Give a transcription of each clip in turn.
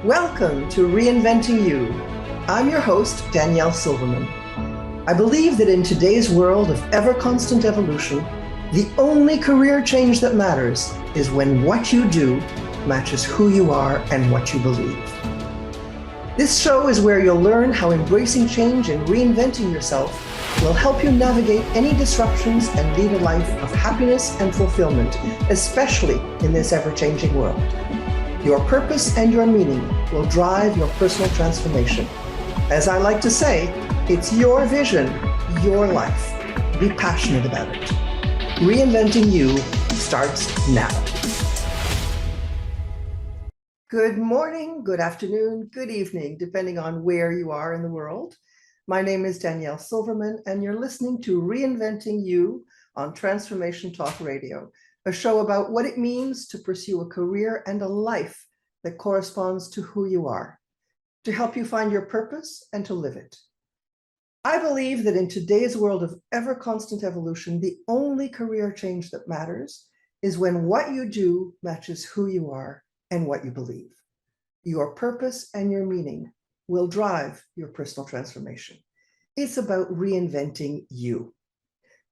Welcome to Reinventing You. I'm your host, Danielle Silverman. I believe that in today's world of ever-constant evolution, the only career change that matters is when what you do matches who you are and what you believe. This show is where you'll learn how embracing change and reinventing yourself will help you navigate any disruptions and lead a life of happiness and fulfillment, especially in this ever-changing world. Your purpose and your meaning will drive your personal transformation. As I like to say, it's your vision, your life. Be passionate about it. Reinventing You starts now. Good morning, good afternoon, good evening, depending on where you are in the world. My name is Danielle Silverman, and you're listening to Reinventing You on Transformation Talk Radio, a show about what it means to pursue a career and a life that corresponds to who you are, to help you find your purpose and to live it. I believe that in today's world of ever-constant evolution, the only career change that matters is when what you do matches who you are and what you believe. Your purpose and your meaning will drive your personal transformation. It's about reinventing you.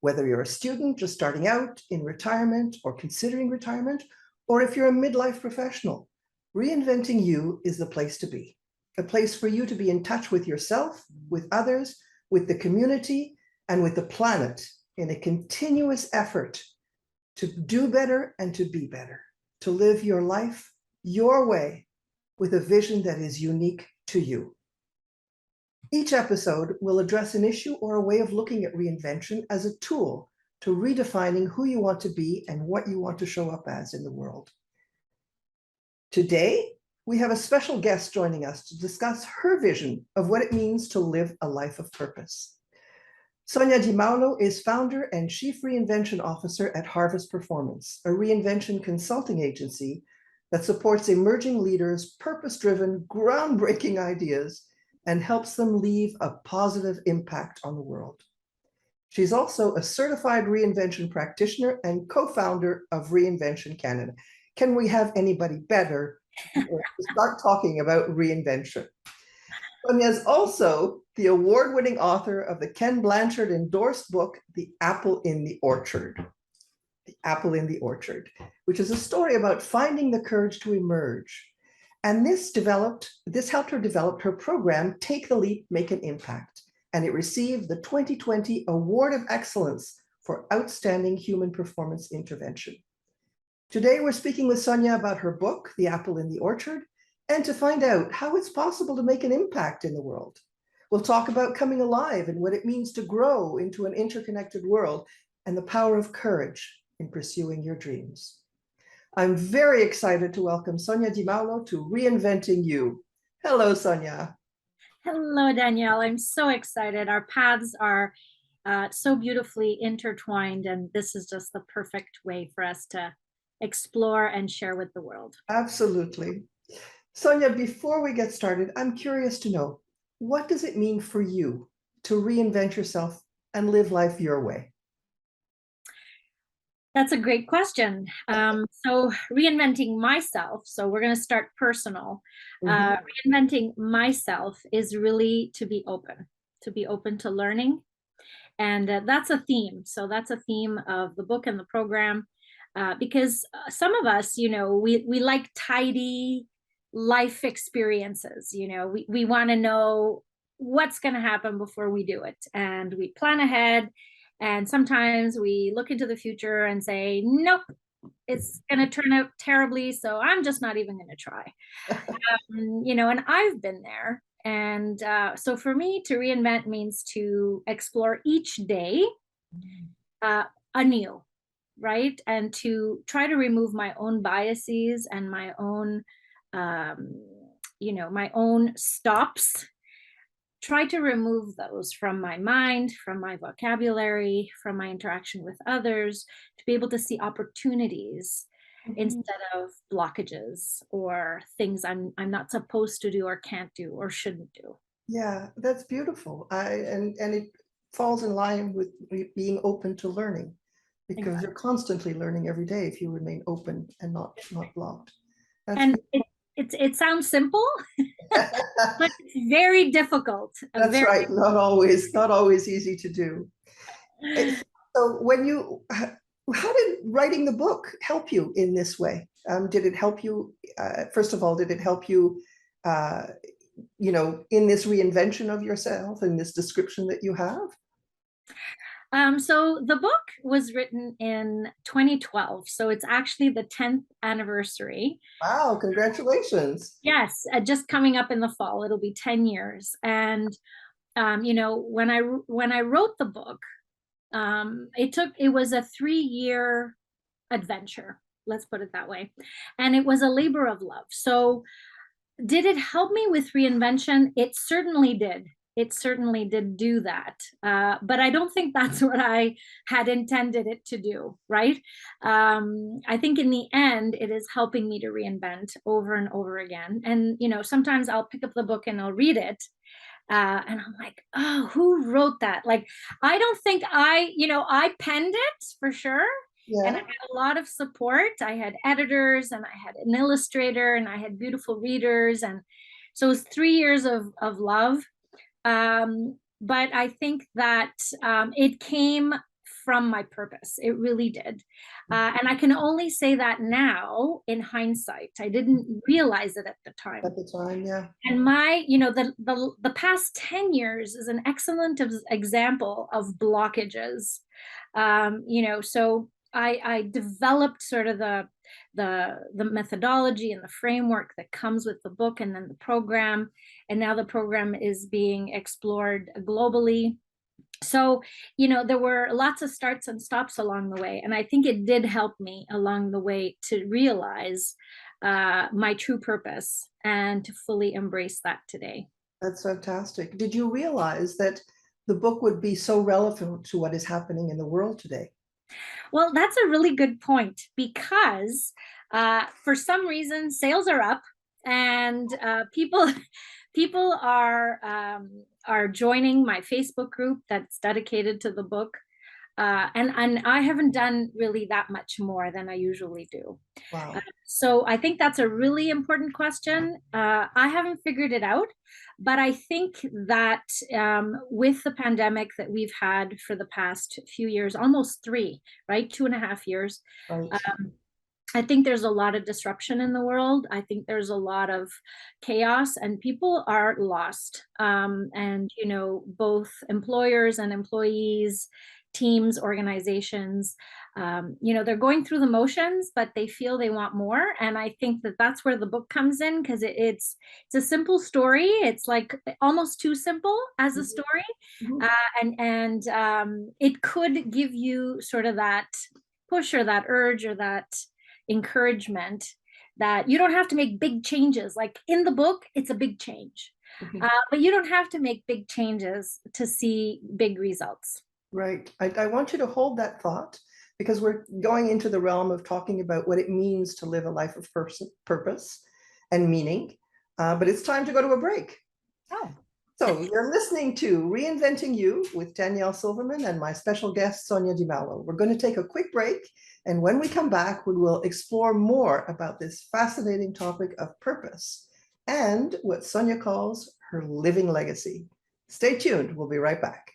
Whether you're a student just starting out, in retirement or considering retirement, or if you're a midlife professional, Reinventing You is the place to be. A place for you to be in touch with yourself, with others, with the community, and with the planet in a continuous effort to do better and to be better, to live your life your way with a vision that is unique to you. Each episode will address an issue or a way of looking at reinvention as a tool to redefining who you want to be and what you want to show up as in the world. Today, we have a special guest joining us to discuss her vision of what it means to live a life of purpose. Sonia Di Maulo is founder and chief reinvention officer at Harvest Performance, a reinvention consulting agency that supports emerging leaders' purpose-driven, groundbreaking ideas and helps them leave a positive impact on the world. She's also a certified reinvention practitioner and co-founder of Reinvention Canada. Can we have anybody better to start talking about reinvention? Sonia is also the award-winning author of the Ken Blanchard endorsed book, The Apple in the Orchard. The Apple in the Orchard, which is a story about finding the courage to emerge. And this helped her develop her program, Take the Leap, Make an Impact. And it received the 2020 Award of Excellence for Outstanding Human Performance Intervention. Today, we're speaking with Sonia about her book, The Apple in the Orchard, and to find out how it's possible to make an impact in the world. We'll talk about coming alive and what it means to grow into an interconnected world and the power of courage in pursuing your dreams. I'm very excited to welcome Sonia Di Maulo to Reinventing You. Hello, Sonia. Hello, Danielle. I'm so excited. Our paths are so beautifully intertwined, and this is just the perfect way for us to explore and share with the world. Absolutely. Sonia, before we get started, I'm curious to know, what does it mean for you to reinvent yourself and live life your way? That's a great question. So reinventing myself, so we're going to start personal. Reinventing myself is really to be open to learning. And that's a theme. So that's a theme of the book and the program, because some of us, we like tidy life experiences. We want to know what's going to happen before we do it. And we plan ahead. And sometimes we look into the future and say, nope, it's going to turn out terribly, so I'm just not even going to try. And I've been there. And so for me, to reinvent means to explore each day anew, right? And to try to remove my own biases and my own, my own stops. Try to remove those from my mind, from my vocabulary, from my interaction with others, to be able to see opportunities instead of blockages or things I'm not supposed to do or can't do or shouldn't do. Yeah, that's beautiful. And it falls in line with being open to learning, because you're constantly learning every day if you remain open and not blocked. And it sounds simple, but it's very difficult. That's right. Not always easy to do. So how did writing the book help you in this way? Did it help you, first of all, did it help you, in this reinvention of yourself and this description that you have? So the book was written in 2012. So it's actually the 10th anniversary. Wow, congratulations. Yes, just coming up in the fall, it'll be 10 years. And, when I wrote the book, it was a 3-year adventure, let's put it that way. And it was a labor of love. So did it help me with reinvention? It certainly did. It certainly did do that. But I don't think that's what I had intended it to do, right? I think in the end, it is helping me to reinvent over and over again. And, sometimes I'll pick up the book and I'll read it. And I'm like, oh, who wrote that? Like, I don't think I penned it for sure. Yeah. And I had a lot of support. I had editors and I had an illustrator and I had beautiful readers. And so it was 3 years of love. But I think that it came from my purpose. It really did. And I can only say that now in hindsight. I didn't realize it at the time. At the time, yeah. And the past 10 years is an excellent example of blockages. So I developed sort of the methodology and the framework that comes with the book, and then the program, and now the program is being explored globally. So, there were lots of starts and stops along the way, and I think it did help me along the way to realize my true purpose and to fully embrace that today. That's fantastic. Did you realize that the book would be so relevant to what is happening in the world today? Well, that's a really good point, because for some reason sales are up, and people are joining my Facebook group that's dedicated to the book. And I haven't done really that much more than I usually do. Wow. So I think that's a really important question. I haven't figured it out, but I think that with the pandemic that we've had for the past few years, almost 3, right? 2.5 years. Right. I think there's a lot of disruption in the world. I think there's a lot of chaos and people are lost. And, both employers and employees, teams, organizations, they're going through the motions, but they feel they want more. And I think that that's where the book comes in, because it's a simple story. It's like almost too simple as a story. And it could give you sort of that push or that urge or that encouragement that you don't have to make big changes. Like in the book, it's a big change, but you don't have to make big changes to see big results. Right. I want you to hold that thought, because we're going into the realm of talking about what it means to live a life of purpose and meaning. But it's time to go to a break. Oh. So you're listening to Reinventing You with Danielle Silverman and my special guest, Sonia Di Maulo. We're going to take a quick break. And when we come back, we will explore more about this fascinating topic of purpose and what Sonia calls her living legacy. Stay tuned. We'll be right back.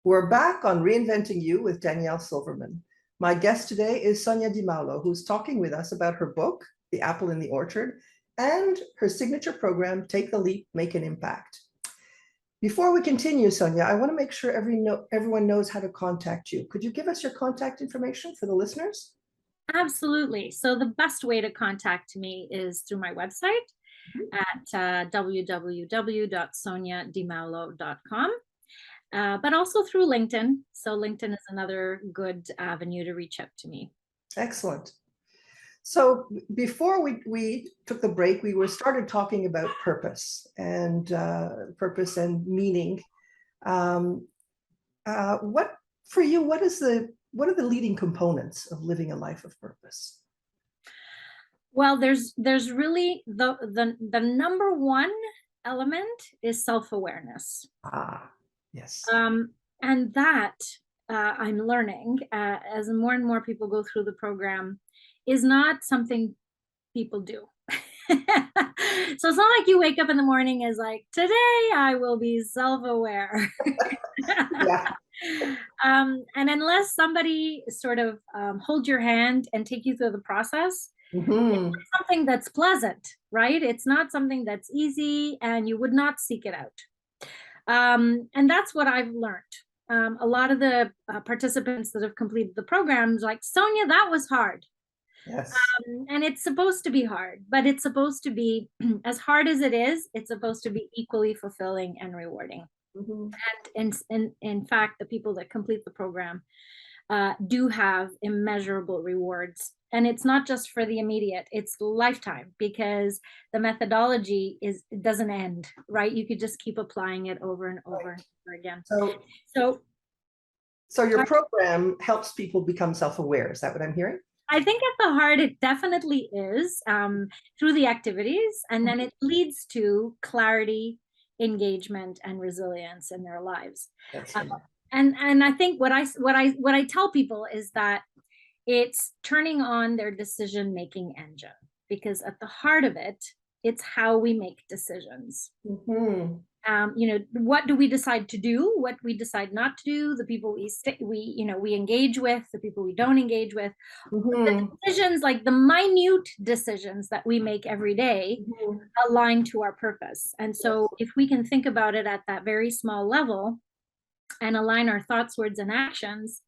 We're back on Reinventing You with Danielle Silverman. My guest today is Sonia Di Maulo, who's talking with us about her book, The Apple in the Orchard, and her signature program, Take the Leap, Make an Impact. Before we continue, Sonia, I want to make sure everyone knows how to contact you. Could you give us your contact information for the listeners? Absolutely. So the best way to contact me is through my website at www.soniadimaulo.com. But also through LinkedIn. So LinkedIn is another good avenue to reach out to me. Excellent. So before we took the break, we started talking about purpose and meaning. What for you? What are the leading components of living a life of purpose? Well, there's really the number one element is self-awareness. Yes. And that I'm learning as more and more people go through the program is not something people do. So it's not like you wake up in the morning as like, today I will be self-aware. Yeah. And unless somebody sort of hold your hand and take you through the process, Mm-hmm. it's something that's pleasant, right? It's not something that's easy, and you would not seek it out. And that's what I've learned. A lot of the participants that have completed the programs, like, Sonia, that was hard. Yes. And it's supposed to be hard, but it's supposed to be, as hard as it is, it's supposed to be equally fulfilling and rewarding. Mm-hmm. And in fact, the people that complete the program do have immeasurable rewards. And it's not just for the immediate, it's lifetime, because the methodology doesn't end, right? You could just keep applying it over and over and over again. So your program helps people become self-aware. Is that what I'm hearing? I think at the heart, it definitely is, through the activities, and then it leads to clarity, engagement, and resilience in their lives. And I think what I tell people is that it's turning on their decision-making engine, because at the heart of it, it's how we make decisions. Mm-hmm. What do we decide to do, what we decide not to do, the people we engage with, the people we don't engage with. Mm-hmm. The decisions, like the minute decisions that we make every day, Mm-hmm. align to our purpose. And so if we can think about it at that very small level and align our thoughts, words, and actions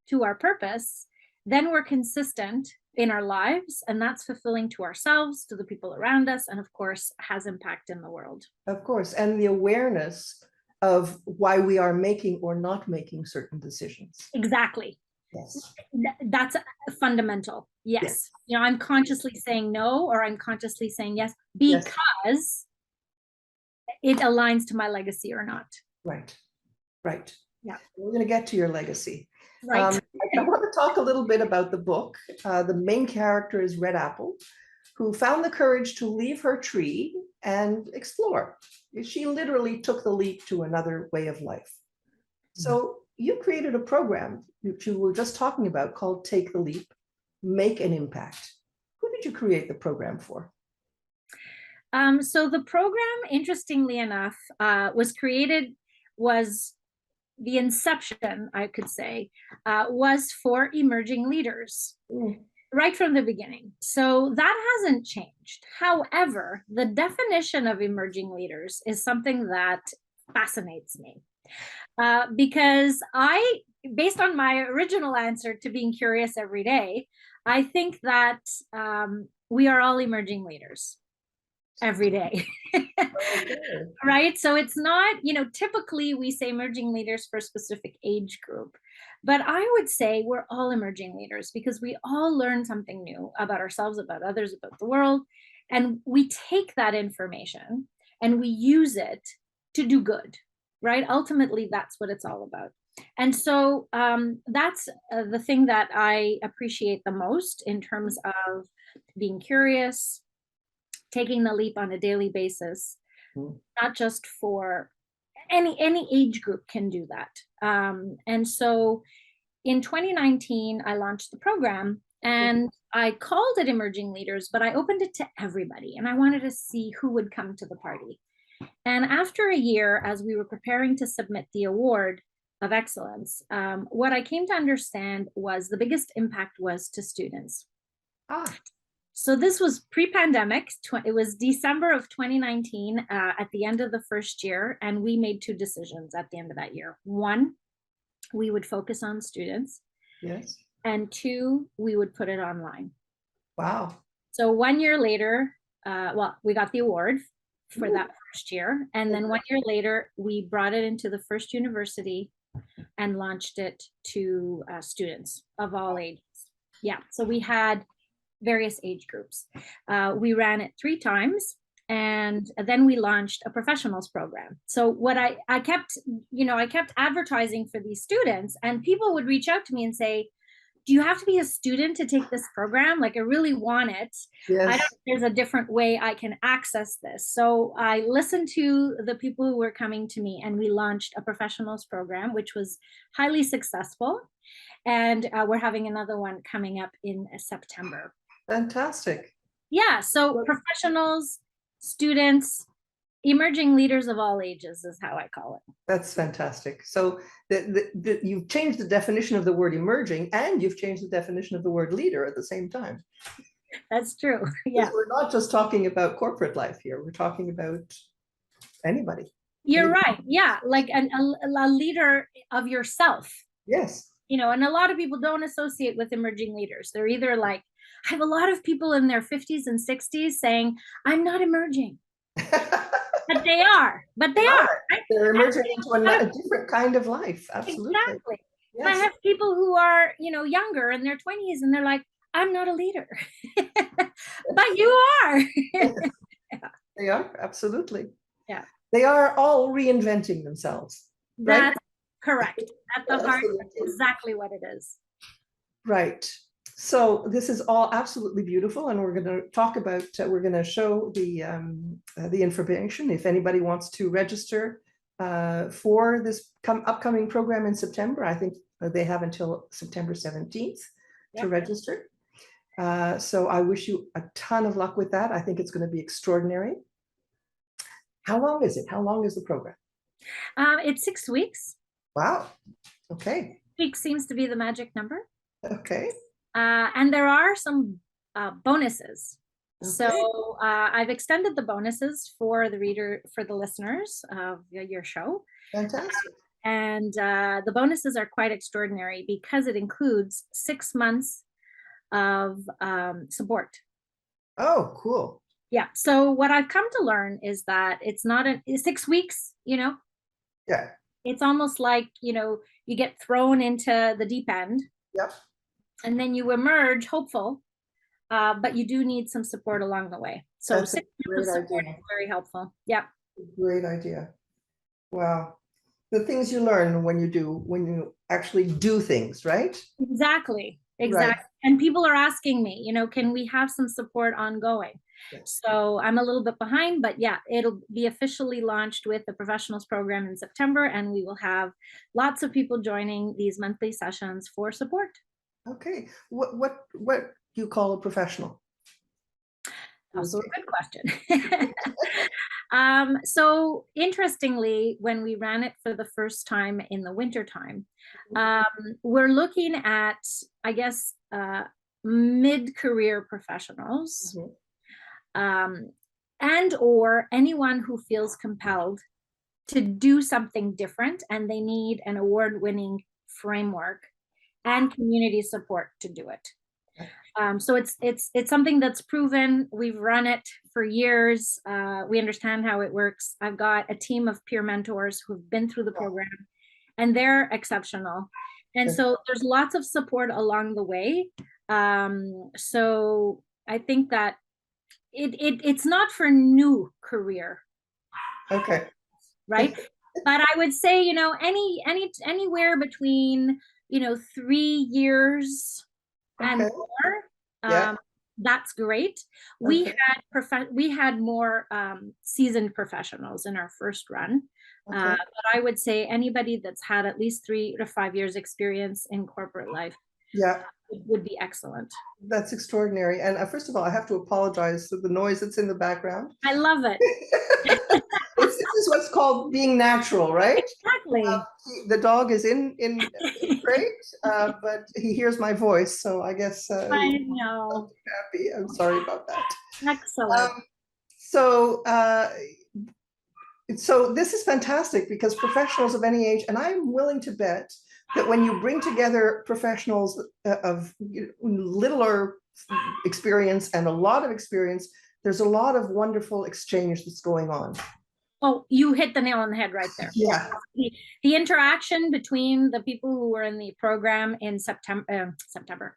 to our purpose, then we're consistent in our lives, and that's fulfilling to ourselves, to the people around us, and of course has impact in the world. Of course, and the awareness of why we are making or not making certain decisions. Exactly. Yes. That's fundamental. Yes. I'm consciously saying no, or I'm consciously saying yes, because it aligns to my legacy or not. Right. Yeah. We're going to get to your legacy. Right. I want to talk a little bit about the book. The main character is Red Apple, who found the courage to leave her tree and explore. She literally took the leap to another way of life. So you created a program that you were just talking about called Take the Leap, Make an Impact. Who did you create the program for? So the program, interestingly enough, was the inception, I could say, was for emerging leaders right from the beginning. So that hasn't changed. However, the definition of emerging leaders is something that fascinates me. Because based on my original answer to being curious every day, I think that we are all emerging leaders every day. Right? So it's not, typically we say emerging leaders for a specific age group, but I would say we're all emerging leaders because we all learn something new about ourselves, about others, about the world. And we take that information and we use it to do good, right? Ultimately, that's what it's all about. And so that's the thing that I appreciate the most in terms of being curious, taking the leap on a daily basis, not just for any age group can do that. And so in 2019, I launched the program, and I called it Emerging Leaders, but I opened it to everybody, and I wanted to see who would come to the party. And after a year, as we were preparing to submit the award of excellence, what I came to understand was the biggest impact was to students. So this was pre-pandemic. It was December of 2019 at the end of the first year, and we made two decisions at the end of that year. One, we would focus on students. Yes. And two, we would put it online. Wow. So 1 year later, we got the award for that first year. And then 1 year later, we brought it into the first university and launched it to students of all ages. Yeah, so we had various age groups. We ran it 3 times, and then we launched a professionals program. So what I kept advertising for these students, and people would reach out to me and say, do you have to be a student to take this program? Like, I really want it. I don't Yes. there's a different way I can access this. So I listened to the people who were coming to me, and we launched a professionals program, which was highly successful. And we're having another one coming up in September. Fantastic. Yeah, so professionals, students, emerging leaders of all ages is how I call it. That's fantastic. So you've changed the definition of the word emerging, and you've changed the definition of the word leader at the same time. That's true. Because Yeah. we're not just talking about corporate life here. We're talking about anybody. You're right. Yeah, like a leader of yourself. Yes. You know, and a lot of people don't associate with emerging leaders. They're either like, I have a lot of people in their 50s and 60s saying, I'm not emerging. But they are. But they are. Right? They're emerging into a different kind of life. Absolutely. Exactly. Yes. I have people who are, you know, younger in their 20s, and they're like, I'm not a leader. But you are. Yeah. They are, absolutely. Yeah. They are all reinventing themselves. That's right? correct. At the heart, that's exactly what it is. Right. So this is all absolutely beautiful, and we're going to talk about. We're going to show the information if anybody wants to register for this upcoming program in September. I think they have until September 17th to register. So I wish you a ton of luck with that. I think it's going to be extraordinary. How long is it? How long is the program? It's 6 weeks. Wow. Okay. Weeks seems to be the magic number. Okay. And there are some bonuses. Okay. So I've extended the bonuses for the listeners of your show. Fantastic. And the bonuses are quite extraordinary because it includes 6 months of support. Oh, cool. Yeah. So what I've come to learn is that it's not 6 weeks, you know? Yeah. It's almost like, you know, you get thrown into the deep end. Yep. And then you emerge hopeful, but you do need some support along the way. So That's 6 months of support is very helpful. Yeah. Great idea. Wow. The things you learn when you actually do things, right? Exactly. Right. And people are asking me, you know, can we have some support ongoing? Yes. So I'm a little bit behind, but yeah, it'll be officially launched with the professionals program in September, and we will have lots of people joining these monthly sessions for support. Okay. What do you call a professional? Also a good question. So interestingly, when we ran it for the first time in the wintertime, we're looking at, I guess, mid-career professionals, and or anyone who feels compelled to do something different, and they need an award-winning framework and community support to do it. So it's something that's proven. We've run it for years. We understand how it works. I've got a team of peer mentors who've been through the program, and they're exceptional. And so there's lots of support along the way. So I think that it's not for new career. Okay. Right. But I would say, you know, anywhere between, you know, 3 years and more, that's great. We had more seasoned professionals in our first run, but I would say anybody that's had at least 3 to 5 years experience in corporate life, would be excellent. That's extraordinary. And first of all, I have to apologize for the noise that's in the background. I love it. This is what's called being natural, right? Exactly. The dog is in crate, but he hears my voice, so I guess I know. Happy. I'm sorry about that. Excellent. So this is fantastic because professionals of any age, and I'm willing to bet that when you bring together professionals of littler experience and a lot of experience, there's a lot of wonderful exchange that's going on. Oh, you hit the nail on the head right there. Yeah. The interaction between the people who were in the program in September,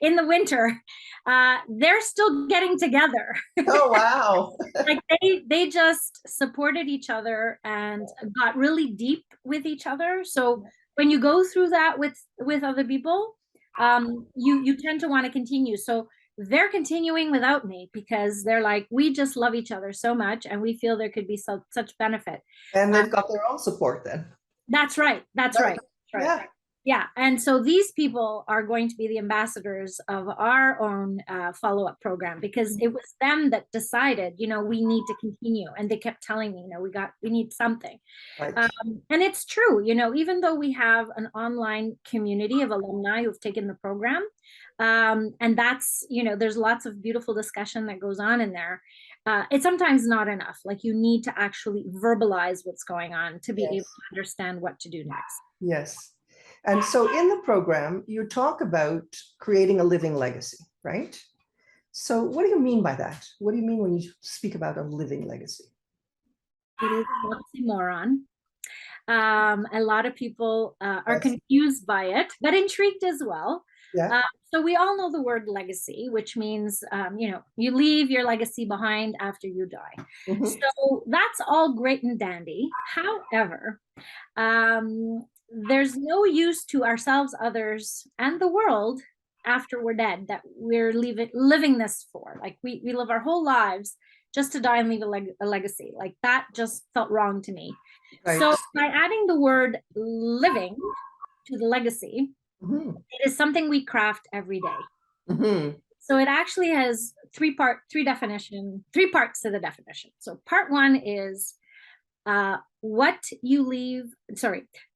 in the winter, they're still getting together. Oh, wow. Like they just supported each other and got really deep with each other. So when you go through that with other people, you tend to want to continue. So they're continuing without me because they're like, we just love each other so much and we feel there could be such benefit. And they've got their own support then. That's right. That's right. That's right. Yeah. Yeah. And so these people are going to be the ambassadors of our own follow-up program, because it was them that decided, you know, we need to continue. And they kept telling me, you know, we need something. Right. And it's true, you know, even though we have an online community of alumni who've taken the program, and that's, you know, there's lots of beautiful discussion that goes on in there. It's sometimes not enough. Like, you need to actually verbalize what's going on to be able to understand what to do next. Yes. And so in the program, you talk about creating a living legacy, right? So what do you mean by that? What do you mean when you speak about a living legacy? It is an oxymoron. A lot of people are confused by it, but intrigued as well. Yeah. So we all know the word legacy, which means, you know, you leave your legacy behind after you die. So that's all great and dandy. However, there's no use to ourselves, others, and the world after we're dead that we're living this for. Like, we live our whole lives just to die and leave a legacy. Like, that just felt wrong to me. Right. So by adding the word living to the legacy, it is something we craft every day. So it actually has three parts to the definition. So part one is what you leave.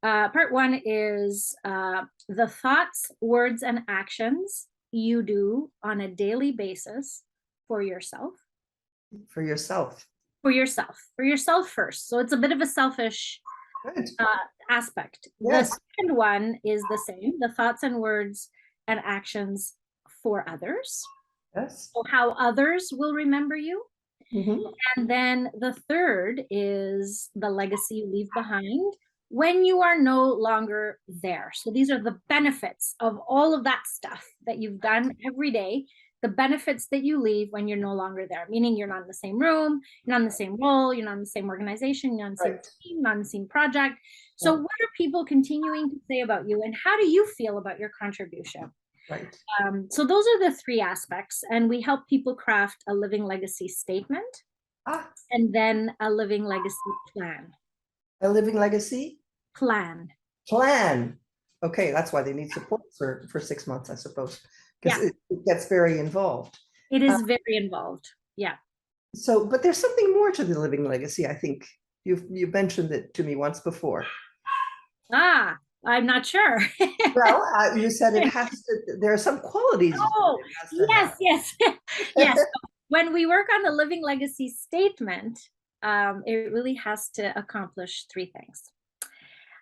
Part one is the thoughts, words, and actions you do on a daily basis for yourself. For yourself. For yourself first. So it's a bit of a selfish aspect. Yes. The second one is the same, the thoughts and words and actions for others. Yes. So how others will remember you. And then the third is the legacy you leave behind when you are no longer there. So these are the benefits of all of that stuff that you've done every day, the benefits that you leave when you're no longer there, meaning you're not in the same room, you're not in the same role, you're not in the same organization, you're not in the same team, not in the same project. So what are people continuing to say about you, and how do you feel about your contribution? Right. So those are the three aspects, and we help people craft a living legacy statement and then a living legacy plan. A living legacy? Plan. Okay, that's why they need support for 6 months, I suppose, because it gets very involved. It is very involved, yeah. So, but there's something more to the living legacy. I think you mentioned it to me once before. I'm not sure. Well, you said it has to, there are some qualities. Oh, yes. Yes. When we work on the living legacy statement, it really has to accomplish three things.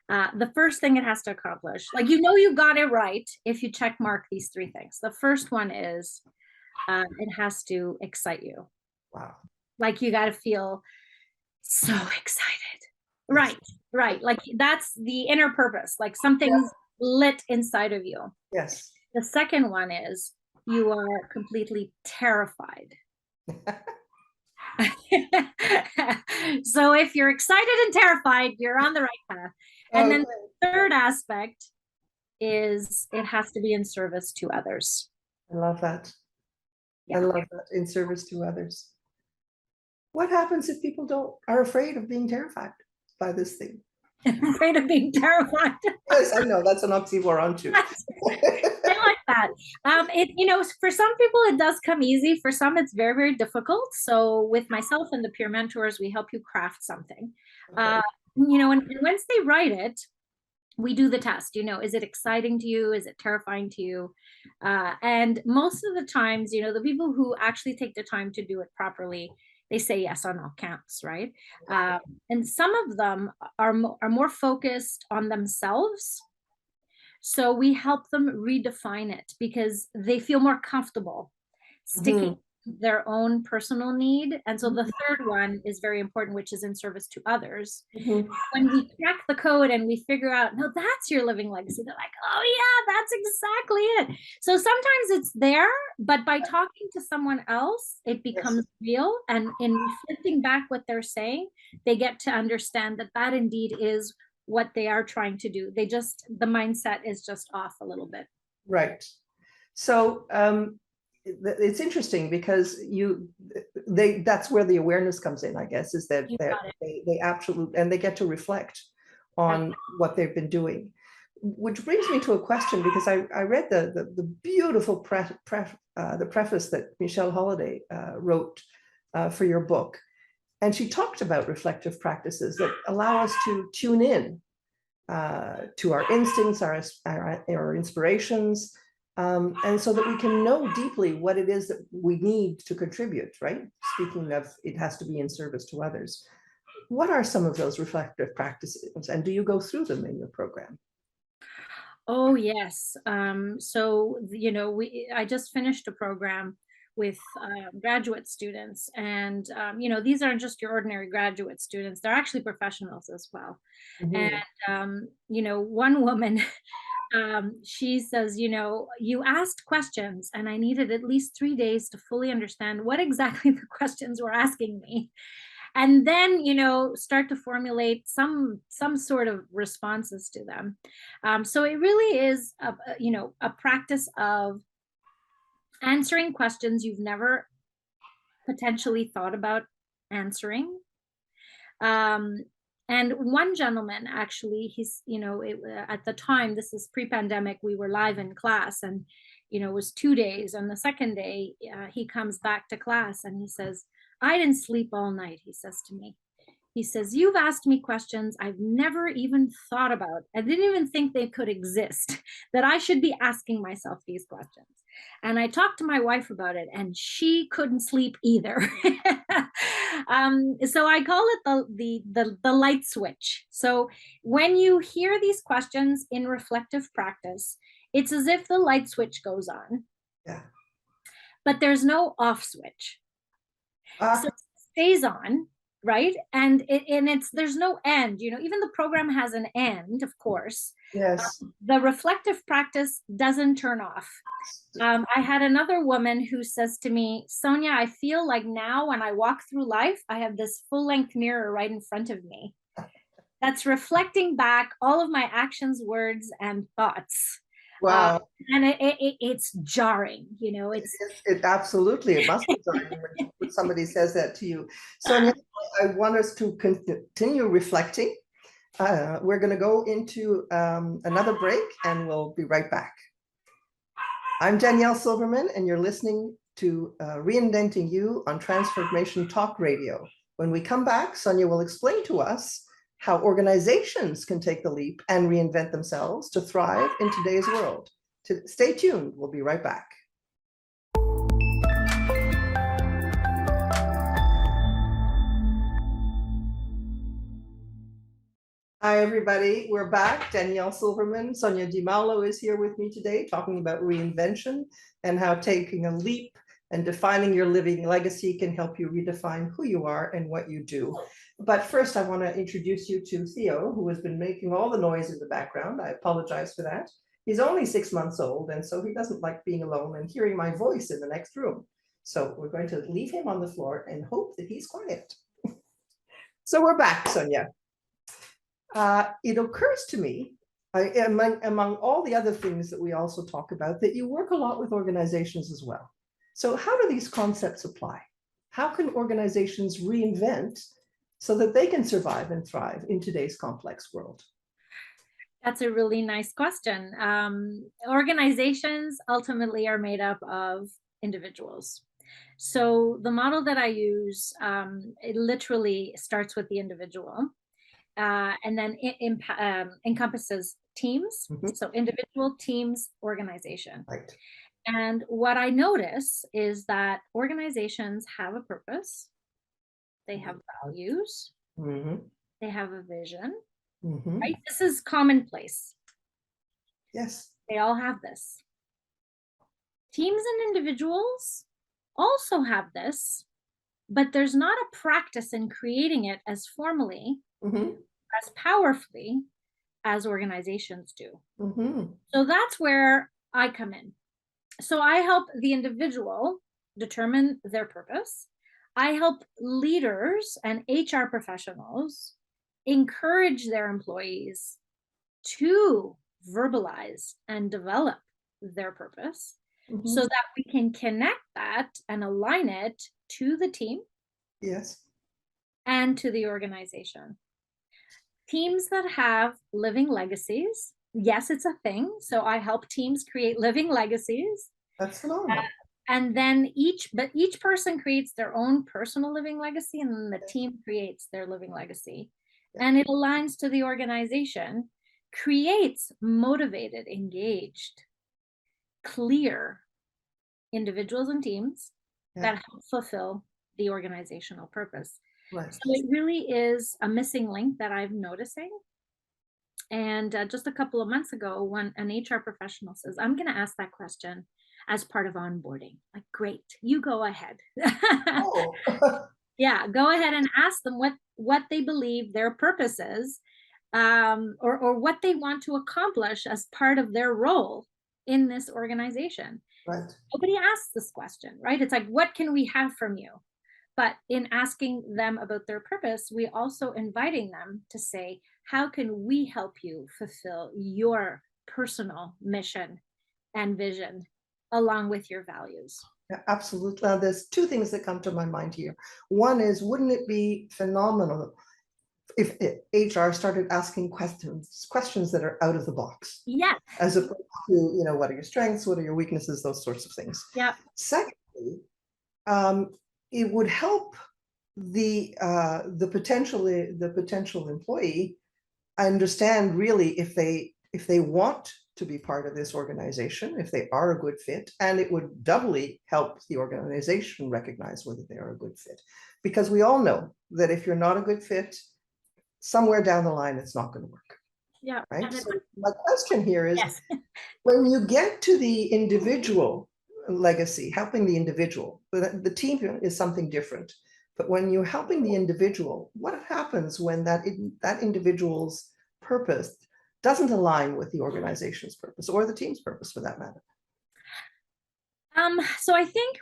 The first thing it has to accomplish, like, you know, you got it right if you check mark these three things. The first one is it has to excite you. Wow. Like, you got to feel so excited. Right. Like, that's the inner purpose, like something's lit inside of you. Yes. The second one is you are completely terrified. So if you're excited and terrified, you're on the right path. And then the third aspect is it has to be in service to others. I love that. I love that, in service to others. What happens if people are afraid of being terrified by this thing? Afraid of being terrified. Yes, I know, that's an oxymoron too. I like that. You know, for some people it does come easy. For some it's very, very difficult. So with myself and the peer mentors, we help you craft something. You know, and once they write it, we do the test. You know, is it exciting to you? Is it terrifying to you? And most of the times, you know, the people who actually take the time to do it properly, they say yes on all counts, right? And some of them are more focused on themselves. So we help them redefine it because they feel more comfortable sticking their own personal need. And so the third one is very important, which is in service to others. When we crack the code and we figure out, no, that's your living legacy, they're like, oh yeah, that's exactly it. So sometimes it's there, but by talking to someone else, it becomes real. And in reflecting back what they're saying, they get to understand that that indeed is what they are trying to do. The mindset is just off a little bit. Right. So it's interesting because that's where the awareness comes in, I guess, is that You got it. they absolutely, and they get to reflect on what they've been doing. Which brings me to a question, because I read the beautiful the preface that Michelle Holiday wrote for your book. And she talked about reflective practices that allow us to tune in to our instincts, our inspirations, and so that we can know deeply what it is that we need to contribute, right? Speaking of, it has to be in service to others. What are some of those reflective practices, and do you go through them in your program? Oh, yes. So, I just finished a program with graduate students, and, these aren't just your ordinary graduate students, they're actually professionals as well. And, Mhm. one woman, she says, you asked questions, and I needed at least 3 days to fully understand what exactly the questions were asking me, and then start to formulate some sort of responses to them. So it really is a practice of answering questions you've never potentially thought about answering. um, and one gentleman, actually, at the time, this is pre-pandemic, we were live in class, and it was 2 days, and the second day he comes back to class and he says, I didn't sleep all night, he says to me. He says, you've asked me questions I've never even thought about. I didn't even think they could exist, that I should be asking myself these questions. And I talked to my wife about it, and she couldn't sleep either. So I call it the light switch. So when you hear these questions in reflective practice, it's as if the light switch goes on, Yeah. but there's no off switch. So Ah, it stays on, right? And there's no end, even the program has an end, of course. yes. The reflective practice doesn't turn off. I had another woman who says to me, Sonia, I feel like now when I walk through life, I have this full-length mirror right in front of me that's reflecting back all of my actions, words, and thoughts. Uh, Wow. and it's jarring, it's It absolutely, it must be jarring when somebody says that to you. Sonia, I want us to continue reflecting. We're going to go into another break, and we'll be right back. I'm Danielle Silverman, and you're listening to Reinventing You on Transformation Talk Radio. When we come back, Sonia will explain to us how organizations can take the leap and reinvent themselves to thrive in today's world. Stay tuned. We'll be right back. Hi, everybody. We're back. Danielle Silverman, Sonia Di Maulo is here with me today, talking about reinvention and how taking a leap and defining your living legacy can help you redefine who you are and what you do. But first, I want to introduce you to Theo, who has been making all the noise in the background. I apologize for that. He's only 6 months old, and so he doesn't like being alone and hearing my voice in the next room. So we're going to leave him on the floor and hope that he's quiet. So we're back, Sonia. It occurs to me, among all the other things that we also talk about, that you work a lot with organizations as well. So how do these concepts apply? How can organizations reinvent so that they can survive and thrive in today's complex world? That's a really nice question. Organizations ultimately are made up of individuals. So the model that I use, it literally starts with the individual, and then it encompasses teams. Mhm. So individual, teams, organization. Right. And what I notice is that organizations have a purpose, they have values, Mhm. they have a vision, Mhm. right? This is commonplace. Yes. They all have this. Teams and individuals also have this, but there's not a practice in creating it as formally, Mhm. as powerfully as organizations do. Mhm. So that's where I come in. So I help the individual determine their purpose. I help leaders and HR professionals encourage their employees to verbalize and develop their purpose Mhm. so that we can connect that and align it to the team Yes. and to the organization. Teams that have living legacies, yes, it's a thing. So I help teams create living legacies. That's phenomenal. And then each person creates their own personal living legacy, and then the team creates their living legacy. Yeah. And it aligns to the organization, creates motivated, engaged, clear individuals and teams Yeah. that help fulfill the organizational purpose. Right. So it really is a missing link that I'm noticing. And just a couple of months ago, when an HR professional says, I'm going to ask that question as part of onboarding. Like, great, you go ahead. Oh. Yeah, go ahead and ask them what they believe their purpose is, or what they want to accomplish as part of their role in this organization. Right. Nobody asks this question, right? It's like, what can we have from you? But in asking them about their purpose, we also inviting them to say, how can we help you fulfill your personal mission and vision along with your values? Yeah, absolutely. Now, there's two things that come to my mind here. One is, wouldn't it be phenomenal if HR started asking questions that are out of the box, Yes. as opposed to, what are your strengths, what are your weaknesses, those sorts of things. Yeah. Secondly, it would help the potential employee understand really if they want to be part of this organization, if they are a good fit, and it would doubly help the organization recognize whether they are a good fit. Because we all know that if you're not a good fit, somewhere down the line, it's not going to work. Yeah. Right. So my question here is, yes. when you get to the individual legacy, helping the individual, the team is something different. But when you're helping the individual, what happens when that individual's purpose doesn't align with the organization's purpose or the team's purpose, for that matter? So I think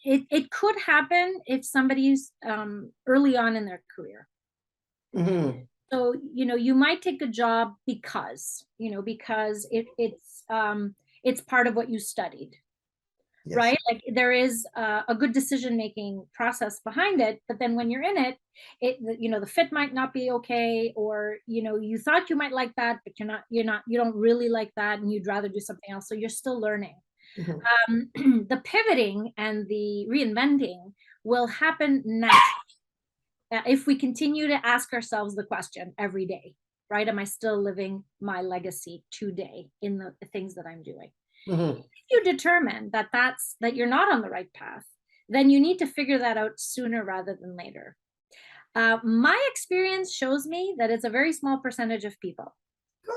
it could happen if somebody's early on in their career. Mm-hmm. So you might take a job because it's part of what you studied. Yes. Right? Like there is a good decision-making process behind it, but then when you're in it, the fit might not be okay, or you thought you might like that, but you don't really like that, and you'd rather do something else. So you're still learning. Mm-hmm. The pivoting and the reinventing will happen naturally if we continue to ask ourselves the question every day, right? Am I still living my legacy today in the things that I'm doing? Mm-hmm. If you determine that you're not on the right path, then you need to figure that out sooner rather than later. My experience shows me that it's a very small percentage of people.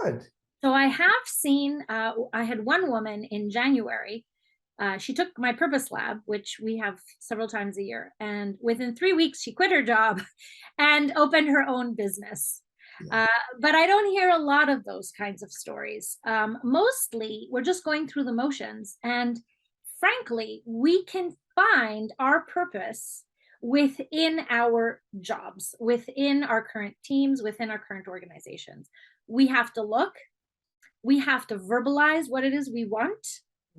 Good. So I have seen, I had one woman in January. She took my purpose lab, which we have several times a year. And within 3 weeks, she quit her job and opened her own business. But I don't hear a lot of those kinds of stories. Mostly, we're just going through the motions. And frankly, we can find our purpose within our jobs, within our current teams, within our current organizations. We have to look. We have to verbalize what it is we want.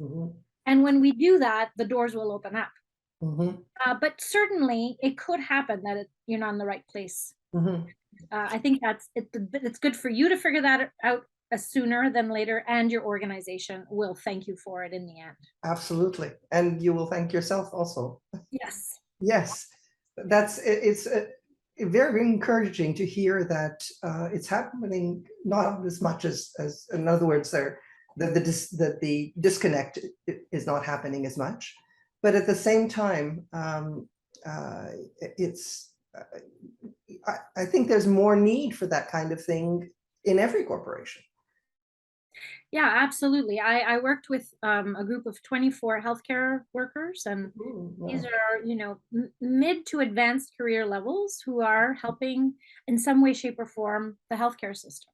Mm-hmm. And when we do that, the doors will open up. Mm-hmm. But certainly, it could happen that you're not in the right place. Mm-hmm. I think it's good for you to figure that out sooner than later, and your organization will thank you for it in the end. Absolutely. And you will thank yourself also. Yes. Yes. It's very encouraging to hear that it's happening not as much as in other words, that the disconnect is not happening as much, but at the same time, I think there's more need for that kind of thing in every corporation. Yeah, absolutely. I worked with a group of 24 healthcare workers, and these are, mid to advanced career levels who are helping in some way, shape, or form the healthcare system.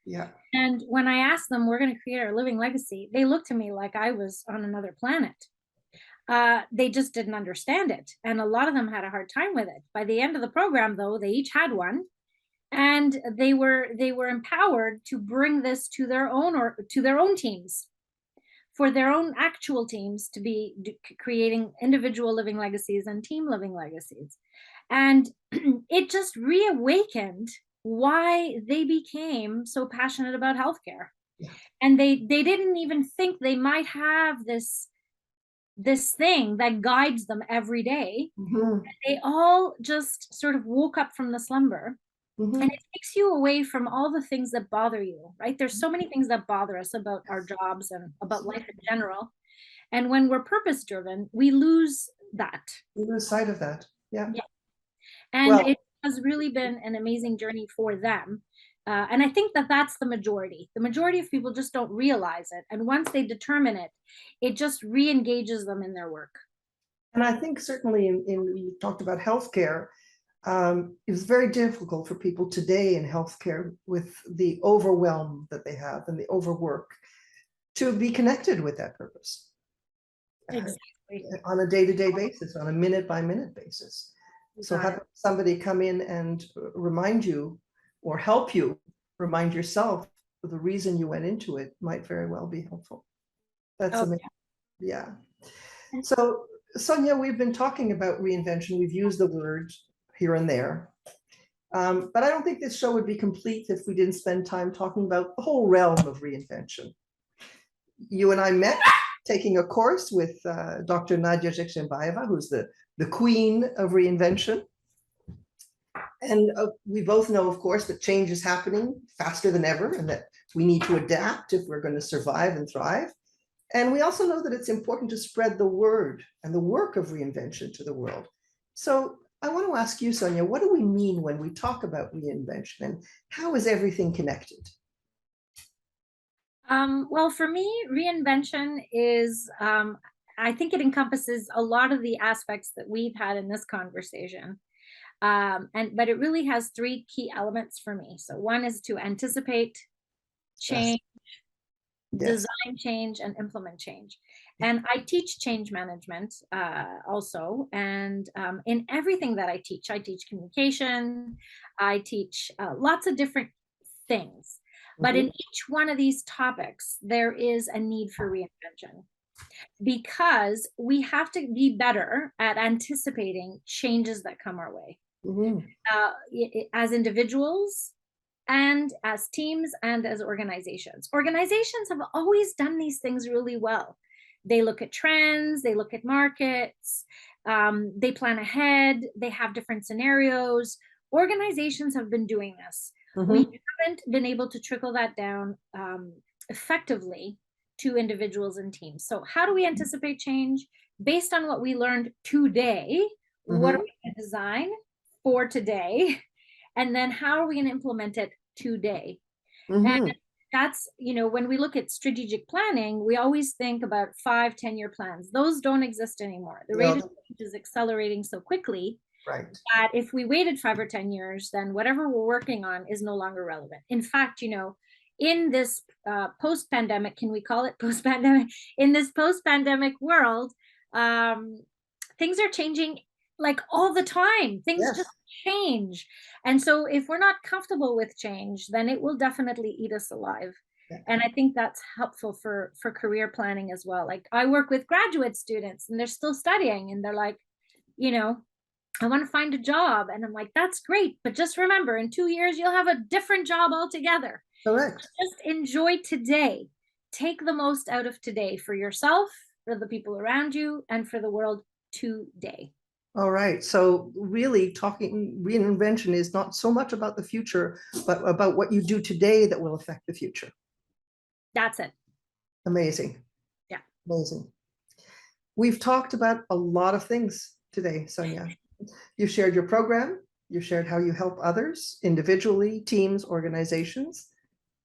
Yeah. And when I asked them, we're going to create our living legacy, they looked to me like I was on another planet. They just didn't understand it. And a lot of them had a hard time with it. By the end of the program, though, they each had one. And they were empowered to bring this to their own teams. for their own actual teams to be creating individual living legacies and team living legacies. And it just reawakened why they became so passionate about healthcare. Yeah. And they didn't even think they might have this thing that guides them every day. They all just sort of woke up from the slumber. And it takes you away from all the things that bother you, right? There's so many things that bother us about our jobs and about life in general. And when we're purpose driven, we lose that. We lose sight of that. Yeah. And it has really been an amazing journey for them. And I think that that's the majority. The majority of people just don't realize it. And once they determine it, it just re-engages them in their work. And I think certainly you talked about healthcare. It was very difficult for people today in healthcare with the overwhelm that they have and the overwork to be connected with that purpose. Exactly. On a day-to-day basis, on a minute-by-minute basis. So having somebody come in and remind you or help you remind yourself of the reason you went into it might very well be helpful. That's amazing. Yeah. So Sonia, we've been talking about reinvention. We've used the word here and there. But I don't think this show would be complete if we didn't spend time talking about the whole realm of reinvention. You and I met taking a course with Dr. Nadia Jekshembayeva, who's the queen of reinvention. And we both know, of course, that change is happening faster than ever and that we need to adapt if we're going to survive and thrive. And we also know that it's important to spread the word and the work of reinvention to the world. So I want to ask you, Sonia, what do we mean when we talk about reinvention and how is everything connected? Well, for me, reinvention is, I think it encompasses a lot of the aspects that we've had in this conversation. But it really has three key elements for me. So one is to anticipate change, design change, and implement change. And I teach change management also. And in everything that I teach communication, I teach lots of different things. But in each one of these topics, there is a need for reinvention because we have to be better at anticipating changes that come our way. As individuals and as teams and as organizations. Organizations have always done these things really well. They look at trends, they look at markets, they plan ahead, they have different scenarios. Organizations have been doing this. We haven't been able to trickle that down effectively to individuals and teams. So how do we anticipate change? Based on what we learned today, what are we going to design for today? And then how are we going to implement it today? And that's, you know, when we look at strategic planning, we always think about 5-10-year plans. Those don't exist anymore. The rate of change is accelerating so quickly that if we waited 5 or 10 years, then whatever we're working on is no longer relevant. In fact, you know, in this post-pandemic, can we call it post-pandemic? In this post-pandemic world, things are changing like all the time. Things just change. And so if we're not comfortable with change, then it will definitely eat us alive. And I think that's helpful for career planning as well. Like I work with graduate students and they're still studying and they're like, you know, I want to find a job. And I'm like, that's great. But just remember, in 2 years, you'll have a different job altogether. Correct. Just enjoy today. Take the most out of today for yourself, for the people around you, and for the world today. All right. So really talking reinvention is not so much about the future, but about what you do today that will affect the future. That's it. Amazing. Yeah. Amazing. We've talked about a lot of things today, Sonia. You shared your program. You shared how you help others, individually, teams, organizations.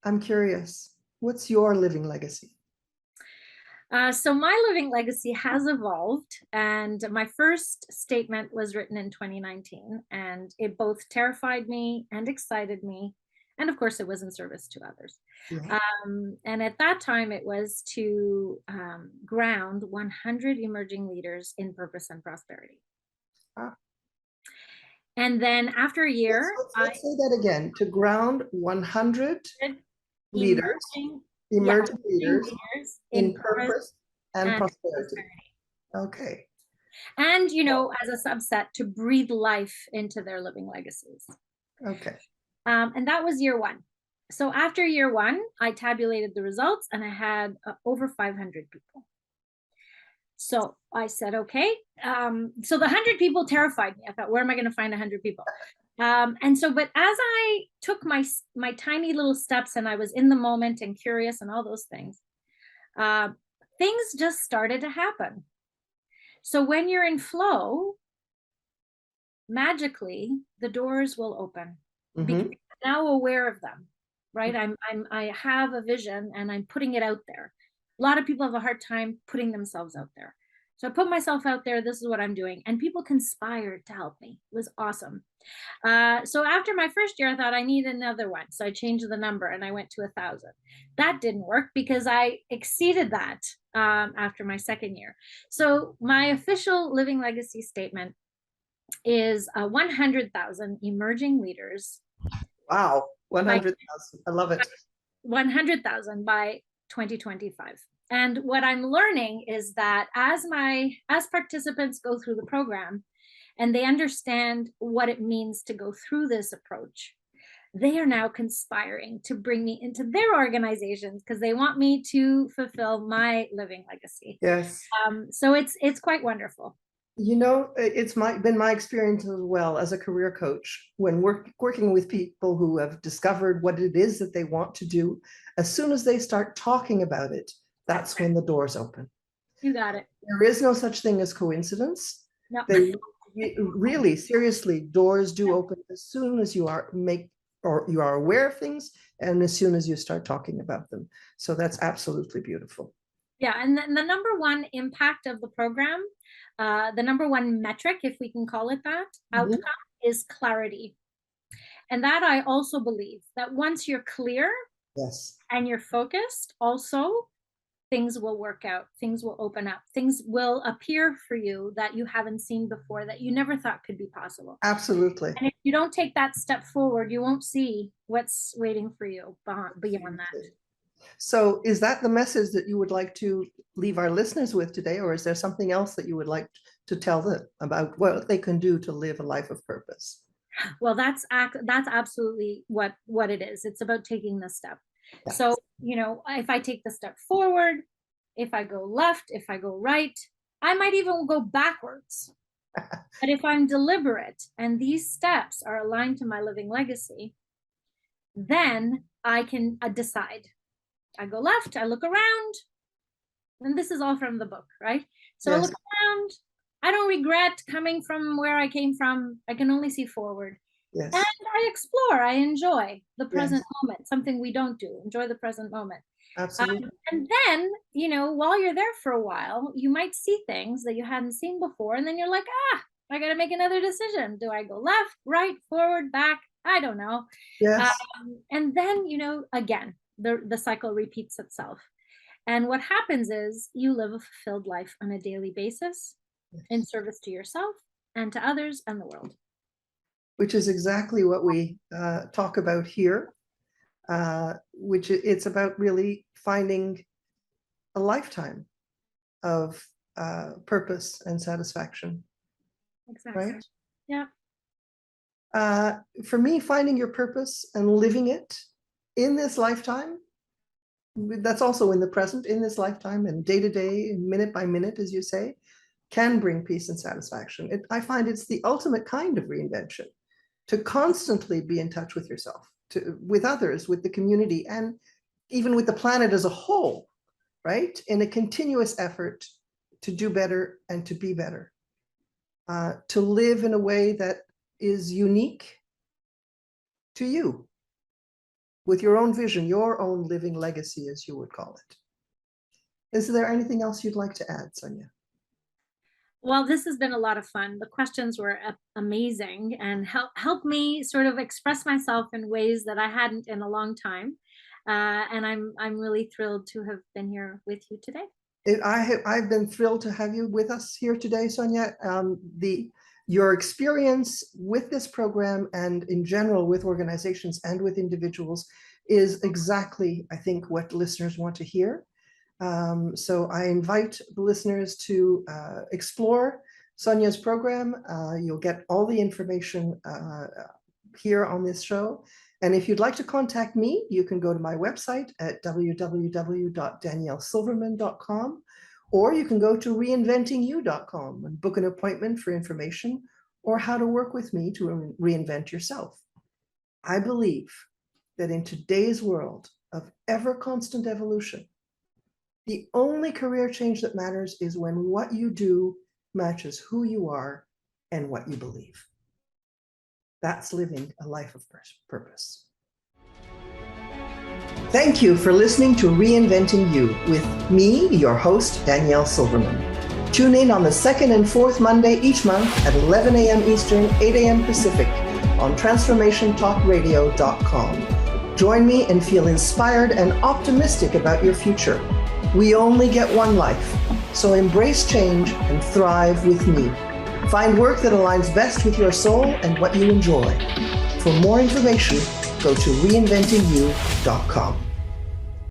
I'm curious, what's your living legacy? So my living legacy has evolved, and my first statement was written in 2019, and it both terrified me and excited me. And of course, it was in service to others. And at that time, it was to ground 100 emerging leaders in purpose and prosperity. And then after a year, let's say that again, to ground 100 leaders Emerging leaders leaders in in purpose purpose and and prosperity. prosperity. Okay. And, as a subset, to breathe life into their living legacies. Okay. And that was year one. So after year one, I tabulated the results and I had over 500 people. So I said, okay. So the 100 people terrified me. I thought, where am I going to find 100 people? But as I took my tiny little steps and I was in the moment and curious and all those things, things just started to happen. So when you're in flow, magically the doors will open because I'm now aware of them, right? I have a vision and I'm putting it out there. A lot of people have a hard time putting themselves out there. So I put myself out there. This is what I'm doing. And people conspired to help me. It was awesome. So after my first year, I thought I need another one. So I changed the number and I went to 1,000. That didn't work because I exceeded that after my second year. So my official living legacy statement is 100,000 emerging leaders. Wow, 100,000. I love it. 100,000 by 2025. And what I'm learning is that as participants go through the program and they understand what it means to go through this approach, they are now conspiring to bring me into their organizations because they want me to fulfill my living legacy. Yes. So it's quite wonderful. It's been my experience as well as a career coach when working with people who have discovered what it is that they want to do. As soon as they start talking about it, that's when the doors open. You got it. There is no such thing as coincidence. No. They really, seriously, doors do open as soon as you are aware of things and as soon as you start talking about them. So that's absolutely beautiful. Yeah, and the number one impact of the program, the number one metric, if we can call it that, outcome is clarity. And that I also believe that once you're clear, yes, and you're focused, also things will work out, things will open up, things will appear for you that you haven't seen before, that you never thought could be possible. Absolutely. And if you don't take that step forward, you won't see what's waiting for you beyond that. So is that the message that you would like to leave our listeners with today, or is there something else that you would like to tell them about what they can do to live a life of purpose? Well, that's absolutely what it is. It's about taking the step. Yes. So, if I take the step forward, if I go left, if I go right, I might even go backwards. But if I'm deliberate and these steps are aligned to my living legacy, then I can decide. I go left, I look around, and this is all from the book, right? So yes. I look around, I don't regret coming from where I came from. I can only see forward. Yes. And I explore, I enjoy the present moment, something we don't do, enjoy the present moment. Absolutely. And then, while you're there for a while, you might see things that you hadn't seen before. And then you're like, I got to make another decision. Do I go left, right, forward, back? I don't know. Yes. And then, again, the cycle repeats itself. And what happens is you live a fulfilled life on a daily basis in service to yourself and to others and the world. Which is exactly what we talk about here, which it's about really finding a lifetime of purpose and satisfaction. Exactly. Right? Yeah. For me, finding your purpose and living it in this lifetime, that's also in the present, in this lifetime, and day to day, minute by minute, as you say, can bring peace and satisfaction. I find it's the ultimate kind of reinvention, to constantly be in touch with yourself, with others, with the community, and even with the planet as a whole, right? In a continuous effort to do better and to be better, to live in a way that is unique to you, with your own vision, your own living legacy, as you would call it. Is there anything else you'd like to add, Sonia? Well, this has been a lot of fun. The questions were amazing and helped me sort of express myself in ways that I hadn't in a long time. And I'm really thrilled to have been here with you today. I've been thrilled to have you with us here today, Sonia. Your experience with this program and in general with organizations and with individuals is exactly, I think, what listeners want to hear. So I invite the listeners to explore Sonia's program. You'll get all the information here on this show. And if you'd like to contact me, you can go to my website at www.daniellesilverman.com, or you can go to reinventingyou.com and book an appointment for information or how to work with me to reinvent yourself. I believe that in today's world of ever constant evolution, the only career change that matters is when what you do matches who you are and what you believe. That's living a life of purpose. Thank you for listening to Reinventing You with me, your host, Danielle Silverman. Tune in on the second and fourth Monday each month at 11 a.m. Eastern, 8 a.m. Pacific on transformationtalkradio.com. Join me and feel inspired and optimistic about your future. We only get one life, so embrace change and thrive with me. Find work that aligns best with your soul and what you enjoy. For more information, go to reinventingyou.com.